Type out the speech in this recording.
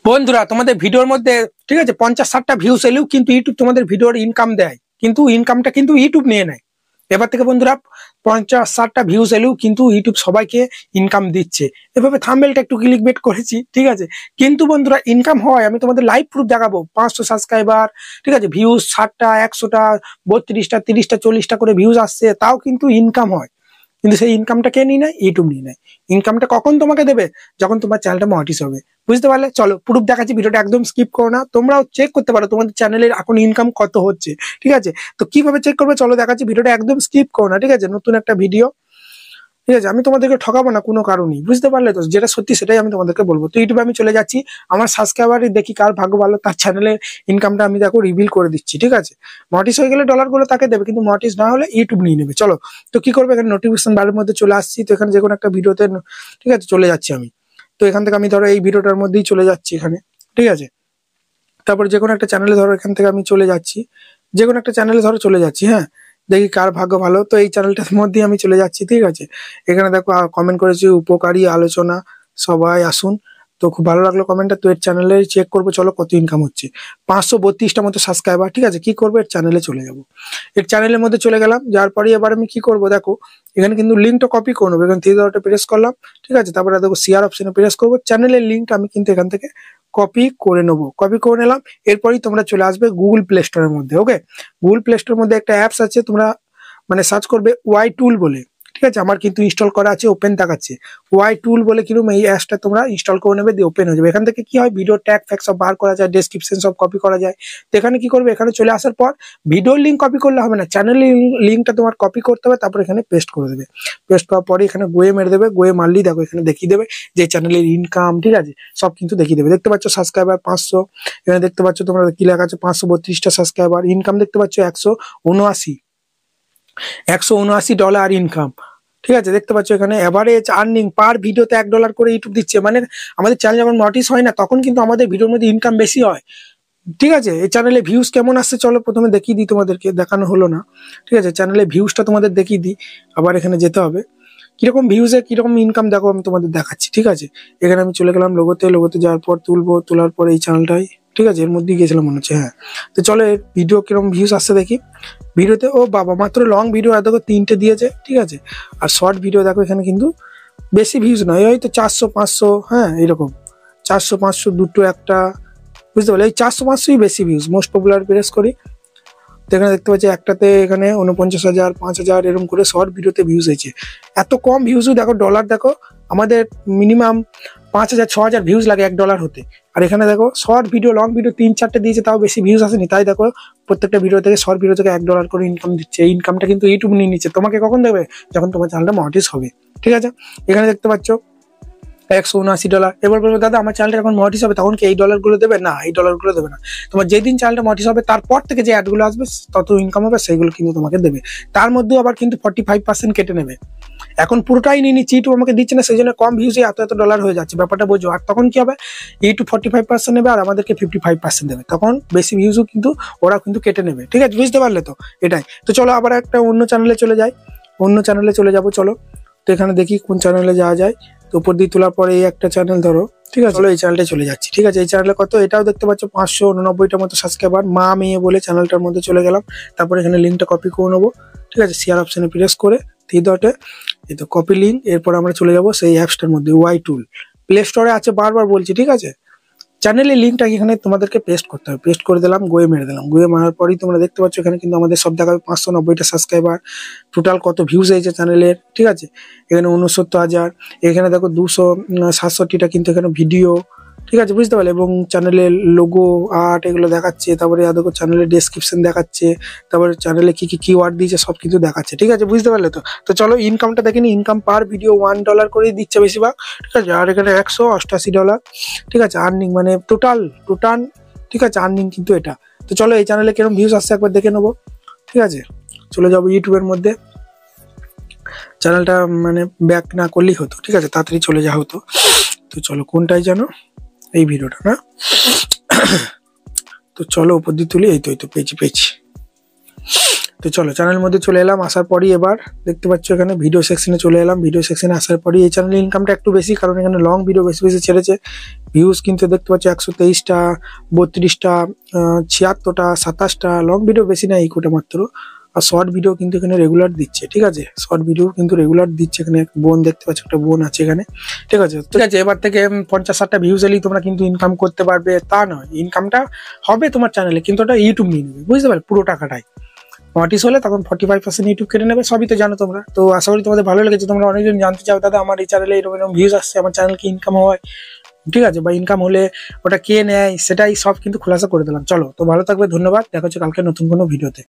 বন্ধুরা তোমাদের ভিডিওর মধ্যে ঠিক আছে 50-60টা ভিউজ এলেও কিন্তু ইউটিউব তোমাদের ভিডিওর ইনকাম দেয়, কিন্তু ইনকামটা কিন্তু ইউটিউব নিয়ে নেয়। এবার থেকে বন্ধুরা 50-60টা ভিউজ এলেও কিন্তু ইউটিউব সবাইকে ইনকাম দিচ্ছে। এভাবে থাম্বনেলটা একটু ক্লিকবেট করেছি, ঠিক আছে, কিন্তু বন্ধুরা ইনকাম হয়। আমি তোমাদের লাইভ প্রুফ দেখাবো। 500 সাবস্ক্রাইবার, ঠিক আছে, ভিউজ 60টা 100টা 32টা 30টা 40টা করে ভিউজ আসছে, তাও কিন্তু ইনকাম হয়। কিন্তু সেই ইনকামটা কে নিয়ে নেয়? ইউটিউব নিয়ে নেয়। ইনকামটা কখন তোমাকে দেবে? যখন তোমার চ্যানেলটা মনিটাইজ হবে। বুঝতে পারলে? চলো প্রুফ দেখাচ্ছি, ভিডিওটা একদম স্কিপ করো না। তোমরাও চেক করতে পারো তোমাদের চ্যানেলের এখন ইনকাম কত হচ্ছে, ঠিক আছে। তো কিভাবে চেক করবে চলো দেখাচ্ছি, ভিডিওটা একদম স্কিপ করো না, ঠিক আছে। নতুন একটা ভিডিও, ঠিক আছে। আমি তোমাদেরকে ঠকাবো না কোনো কারণেই, বুঝতে পারলে তো? যেটা সত্যি সেটাই আমি তোমাদেরকে বলবো। তো ইউটিউবে আমি চলে যাচ্ছি, আমার সাবস্ক্রাইবারই দেখি কার ভাগ্য ভালো, তার চ্যানেলের ইনকামটা আমি দেখো রিভিল করে দিচ্ছি, ঠিক আছে। মনিটাইজ হয়ে গেলে ডলারগুলো তাকে দেবে, কিন্তু মনিটাইজ না হলে ইউটিউব নিয়ে নেবে। চলো তো কি করবে, এখানে নোটিফিকেশন বারের মধ্যে চলে আসছি। তো এখানে যে কোনো একটা ভিডিওতে, ঠিক আছে, চলে যাচ্ছি আমি। তো এখান থেকে আমি ধরো এই ভিডিওটার মধ্যেই চলে যাচ্ছি এখানে, ঠিক আছে। তারপর যে কোনো একটা চ্যানেলে ধরো এখান থেকে আমি চলে যাচ্ছি, যে কোনো একটা চ্যানেলে ধরো চলে যাচ্ছি, হ্যাঁ। দেখি কার ভাগ্য ভালো। তো এই চ্যানেলটার মধ্যেই আমি চলে যাচ্ছি, ঠিক আছে। এখানে দেখো কমেন্ট করেছি, উপকারী আলোচনা, সবাই আসুন। তো খুব ভালো লাগলো কমেন্টটা। তো এর চ্যানেলে চেক করবো চলো কত ইনকাম হচ্ছে। 532টা মতো সাবস্ক্রাইবার, ঠিক আছে। কি করবো, এর চ্যানেলে চলে যাব। এর চ্যানেলের মধ্যে চলে গেলাম, যার পরে এবার আমি কি করবো দেখো, এখানে কিন্তু লিঙ্কটা কপি করে নেবো। এখানে 3 ডটে প্রেস করলাম, ঠিক আছে। তারপরে দেখো শেয়ার অপশনে প্রেস করবো, চ্যানেলের লিঙ্কটা আমি কিন্তু এখান থেকে কপি করে নেবো। কপি করে নিলাম। এরপরই তোমরা চলে আসবে গুগল প্লে স্টোরের মধ্যে। ওকে, গুগল প্লে স্টোরের মধ্যে একটা অ্যাপস আছে, তোমরা মানে সার্চ করবে ওয়াই টুল বলে, ঠিক আছে। আমার কিন্তু ইনস্টল করা আছে, ওপেন দেখাচ্ছে ওয়াই টুল বলে। কিরকম এই অ্যাপসটা তোমরা ইনস্টল করে নেবে, দিয়ে ওপেন হয়ে যাবে। এখান থেকে কি হয়, ভিডিও ট্যাগ ফ্যাগ সব বার করা যায়, ডেসক্রিপশন সব কপি করা যায়। তো এখানে কি করবে, এখানে চলে আসার পর ভিডিওর লিঙ্ক কপি করলে হবে না, চ্যানেলের লিঙ্কটা তোমার কপি করতে হবে। তারপর এখানে পেস্ট করে দেবে। পেস্ট করার পরে এখানে গোয়ে মেরে দেবে। গোয়ে মারলি দেখো এখানে দেখিয়ে দেবে যে চ্যানেলের ইনকাম, ঠিক আছে, সব কিন্তু দেখিয়ে দেবে। দেখতে পাচ্ছ সাবস্ক্রাইবার 500, এখানে দেখতে পাচ্ছ তোমরা কি লেখা আছে, 532টা সাবস্ক্রাইবার। ইনকাম দেখতে পাচ্ছ 179 ডলার ইনকাম, ঠিক আছে। দেখতে পাচ্ছ এখানে এভারেজ আর্নিং পার ভিডিওতে $1 করে ইউটিউব দিচ্ছে। মানে আমাদের চ্যানেল যখন নোটিস হয় না, তখন কিন্তু আমাদের ভিডিওর মধ্যে ইনকাম বেশি হয়, ঠিক আছে। এই চ্যানেলে ভিউজ কেমন আসছে চলো প্রথমে দেখিয়ে দিই, তোমাদেরকে দেখানো হলো না, ঠিক আছে। চ্যানেলে ভিউজটা তোমাদের দেখিয়ে দিই। আবার এখানে যেতে হবে, কিরকম ভিউজে কিরকম ইনকাম দেখো আমি তোমাদের দেখাচ্ছি, ঠিক আছে। এখানে আমি চলে গেলাম লোগোতে। লোগোতে যাওয়ার পর তোলার পর এই চ্যানেলটাই, ঠিক আছে, এর মধ্যেই গিয়েছিলাম মনে হচ্ছে, হ্যাঁ। তো চলো এর ভিডিও কিরকম ভিউজ আসছে দেখি। ভিডিওতে ও বাবা, মাত্র লং ভিডিও দেখো 3টে দিয়েছে, ঠিক আছে। আর শর্ট ভিডিও দেখো এখানে কিন্তু বেশি ভিউজ নয়, হয়তো 400-500, হ্যাঁ, এরকম 400-500 দুটো একটা, বুঝতে পারলে। এই 400-500ই বেশি ভিউজ। মোস্ট পপুলার প্রেস করি, তো এখানে দেখতে পাচ্ছি একটাতে এখানে 49,000 5,000 এরকম করে শর্ট ভিডিওতে ভিউজ হয়েছে। এত কম ভিউজও দেখো, ডলার দেখো আমাদের মিনিমাম 5,000-6,000 ভিউজ লাগে $1 হতে। আর এখানে দেখো শর্ট ভিডিও লং ভিডিও 3-4টে দিয়েছে, তাও বেশি ভিউজ আসেনি। তাই দেখো প্রত্যেকটা ভিডিও থেকে, শর্ট ভিডিও থেকে $1 করে ইনকাম দিচ্ছে। এই ইনকামটা কিন্তু ইউটিউব নিয়ে নিচ্ছে। তোমাকে কখন দেবে? যখন তোমার চ্যানেলটা মনিটাইজ হবে, ঠিক আছে। এখানে দেখতে পাচ্ছ $179। এবার বলবো দাদা আমার চ্যানেলটা যখন মনিটাইজ হবে তখন কি এই ডলারগুলো দেবে? না, এই ডলারগুলো দেবে না। তোমার যেদিন চ্যানেলটা মনিটাইজ হবে তারপর থেকে যে অ্যাডগুলো আসবে তত ইনকাম হবে, সেইগুলো কিন্তু তোমাকে দেবে। তার মধ্যেও আবার কিন্তু 45% কেটে নেবে। এখন পুরোটাই নিয়ে নিচ্ছি, ইউটিউব আমাকে দিচ্ছে না, সেই জন্য কম ভিউজে এত ডলার হয়ে যাচ্ছে, ব্যাপারটা বোঝো। আর তখন কি হবে, ইউটিউব 45% নেবে আর আমাদেরকে 55% দেবে। তখন বেশি ভিউজও কিন্তু ওরা কিন্তু কেটে নেবে, ঠিক আছে, বুঝতে পারলে তো? এটাই তো। চলো আবার একটা অন্য চ্যানেলে চলে যাই, অন্য চ্যানেলে চলে যাবো চলো। তো এখানে দেখি কোন চ্যানেলে যাওয়া যায়। তো উপর দিয়ে তোলার পরে এই একটা চ্যানেল ধরো, ঠিক আছে, চলো এই চ্যানেলটা চলে যাচ্ছি, ঠিক আছে। এই চ্যানেলে কত, এটাও দেখতে পাচ্ছ 589টা মতো সাবস্ক্রাইবার। মা মেয়ে বলে চ্যানেলটার মধ্যে চলে গেলাম। তারপর এখানে লিঙ্কটা কপি করে নেবো, ঠিক আছে। শেয়ার অপশনে প্রেস করে 3 ডটে এই তো কপি লিঙ্ক। এরপর আমরা চলে যাবো সেই অ্যাপসটার মধ্যে, ওয়াই টুল। প্লে স্টোরে আছে, বারবার বলছি, ঠিক আছে। চ্যানেলের লিঙ্কটা এখানে তোমাদেরকে পেস্ট করতে হবে। পেস্ট করে দিলাম, গোয়ে মেরে দিলাম। গোয়ে মারার পরেই তোমরা দেখতে পাচ্ছ এখানে কিন্তু আমাদের সব দেখাবে 590টা সাবস্ক্রাইবার। টোটাল কত ভিউজ হয়েছে চ্যানেলের, ঠিক আছে। এখানে 69,000। এখানে দেখো 267টা কিন্তু এখানে ভিডিও, ঠিক আছে, বুঝতে পারলে। এবং চ্যানেলের লোগো আর্ট এগুলো দেখাচ্ছে। তারপরে দেখো চ্যানেলের ডেসক্রিপশন দেখাচ্ছে। তারপরে চ্যানেলে কি কি কিওয়ার্ড দিয়েছে সব কিন্তু দেখাচ্ছে, ঠিক আছে, বুঝতে পারলে তো? তো চলো ইনকামটা দেখে নি। ইনকাম পার ভিডিও $1 করেই দিচ্ছে বেশিরভাগ, ঠিক আছে। আর এখানে $188, ঠিক আছে, আর্নিং মানে টোটাল, ঠিক আছে, আর্নিং কিন্তু এটা। তো চলো এই চ্যানেলে কিরকম ভিউজ আসছে একবার দেখে নেবো, ঠিক আছে। চলে যাবো ইউটিউবের মধ্যে। চ্যানেলটা মানে ব্যাক না করলেই হতো, ঠিক আছে, তাড়াতাড়ি চলে যাওয়া হতো। তো চলো কোনটাই জানো, এই ভিডিওটা না। তো চলো উপর দিয়ে তুলি, এই তো পেয়েছি। তো চলো চ্যানেলের মধ্যে চলে এলাম, আসার পরই এবার দেখতে পাচ্ছ এখানে ভিডিও সেকশনে চলে এলাম। ভিডিও সেকশনে আসার পরই এই চ্যানেলের ইনকামটা একটু বেশি, কারণ এখানে লং ভিডিও বেশি বেশি ছেড়েছে। ভিউজ কিন্তু দেখতে পাচ্ছ 123টা, 32টা, 76টা, 27টা। লং ভিডিও বেশি না, এই কোটা মাত্র। আর শর্ট ভিডিও কিন্তু এখানে রেগুলার দিচ্ছে, ঠিক আছে, শর্ট ভিডিও কিন্তু রেগুলার দিচ্ছে। এখানে বোন দেখতে পাচ্ছ, একটা বোন আছে এখানে, ঠিক আছে। ঠিক আছে, এবার থেকে 50-60টা ভিউজ এলেই তোমরা কিন্তু ইনকাম করতে পারবে তা নয়, ইনকামটা হবে তোমার চ্যানেলে, কিন্তু ওটা ইউটিউব নিয়ে নেবে, বুঝতে পারলে, পুরো টাকাটাই। নোটিস হলে তখন 45% ইউটিউব কেটে নেবে, সবই তো জানো তোমরা। তো আশা করি তোমাদের ভালো লেগেছে। তোমরা অনেকজন জানতে চাও দাদা আমার এই চ্যানেলে এরকম এরকম ভিউজ আসছে, আমার চ্যানেল কি ইনকাম হয়, ঠিক আছে, বা ইনকাম হলে ওটা কে নেয়, সেটাই সব কিন্তু খোলাসা করে দিলাম। চলো, তো ভালো থাকবে, ধন্যবাদ, দেখা হচ্ছে কালকে নতুন কোনো ভিডিওতে।